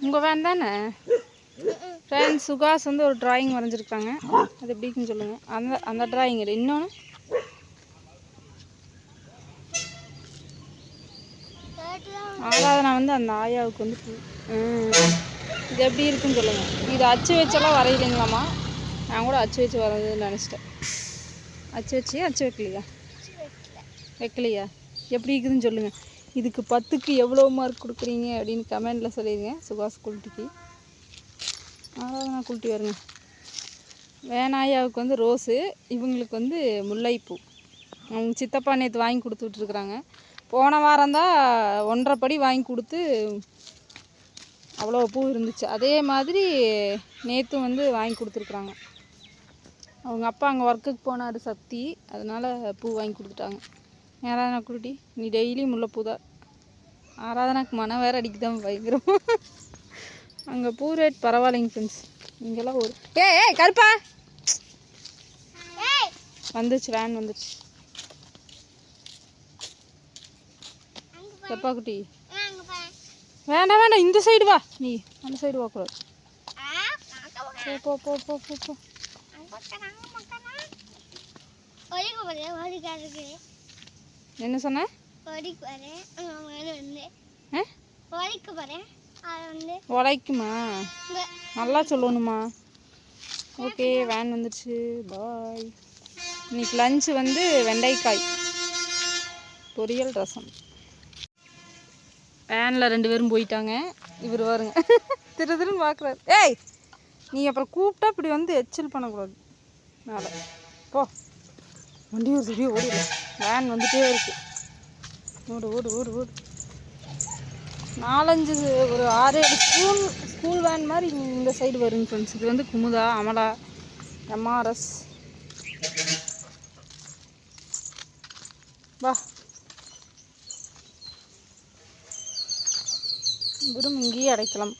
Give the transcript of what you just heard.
உங்கள் வேன் தானே ஃப்ரெண்ட்ஸ்? சுகாஸ் வந்து ஒரு டிராயிங் வரைஞ்சிருக்காங்க. அது எப்படின்னு சொல்லுங்கள். அந்த டிராயிங் இல்லை, இன்னொன்று ஆராதனா வந்து அந்த ஆயாவுக்கு வந்து இது எப்படி இருக்குன்னு சொல்லுங்கள். இது அச்சு வச்செல்லாம் வரையிலைங்களாம்மா. நான் கூட அச்சு வச்சு வரைஞ்சதுன்னு நினச்சிட்டேன். அச்சு வச்சு அச்சு வைக்கலையா? வைக்கலையா? எப்படி இருக்குதுன்னு சொல்லுங்கள். இதுக்கு 10க்கு எவ்வளோ மார்க் கொடுக்குறீங்க அப்படின்னு கமெண்டில் சொல்லிடுங்க. சுகாஸ் குல்ட்டிக்கு ஆராதனா குல்ட்டி வருங்க. வேணாயாவுக்கு வந்து ரோஸு, இவங்களுக்கு வந்து முல்லைப்பூ. அவங்க சித்தப்பா நேற்று வாங்கி கொடுத்துட்ருக்குறாங்க. போன வாரம் தான் 1.5 படி வாங்கி கொடுத்து அவ்வளோ பூ இருந்துச்சு. அதே மாதிரி நேற்றும் வந்து வாங்கி கொடுத்துருக்குறாங்க. அவங்க அப்பா அங்கே ஒர்க்குக்கு போனார் சக்தி, அதனால் பூ வாங்கி கொடுத்துட்டாங்க. ஆராதனா குருட்டி, நீ டெய்லி முல்லைப்பூ தான். ஆராதனாக்கு மனம் வேறு அடிக்குதான் பயங்கரம். அங்கே பூ ரேட் பரவாயில்லைங்க ஃப்ரெண்ட்ஸ். இங்கெல்லாம் ஒரு ஏய் கருப்பா வந்துச்சு, வேன் வந்துச்சு. கருப்பா குட்டி வேண்டாம் வேண்டாம், இந்த சைடு வா. நீ அந்த சைடு வாக்கூடாது. போ போ போ போ போ. என்ன சொன்ன? உழைக்குமா? நல்லா சொல்லணுமா? ஓகே, வேன் வந்துடுச்சு. பாய். இன்னைக்கு லஞ்சு வந்து வெண்டைக்காய் பொரியல், ரசம். வேனில் 2 பேரும் போயிட்டாங்க. இவர் வருங்க திருன்னு பார்க்குறாரு. ஏய், நீ அப்புறம் கூப்பிட்டா இப்படி வந்து எச்சில் பண்ணக்கூடாது மேலே. போ, வண்டி ஒரு அப்படியே ஓடிடல. வேன் வந்துகிட்டே இருக்கு. ஓடு ஓடு ஓடு ஓடு. 4-5 ஒரு 6-7 ஸ்கூல் வேன் மாதிரி இந்த சைடு வருங்க ஃப்ரெண்ட்ஸ். இது வந்து குமுதா, அமலா, எம்ஆர்எஸ். வா, இவரும் இங்கேயே அடைக்கலாம்.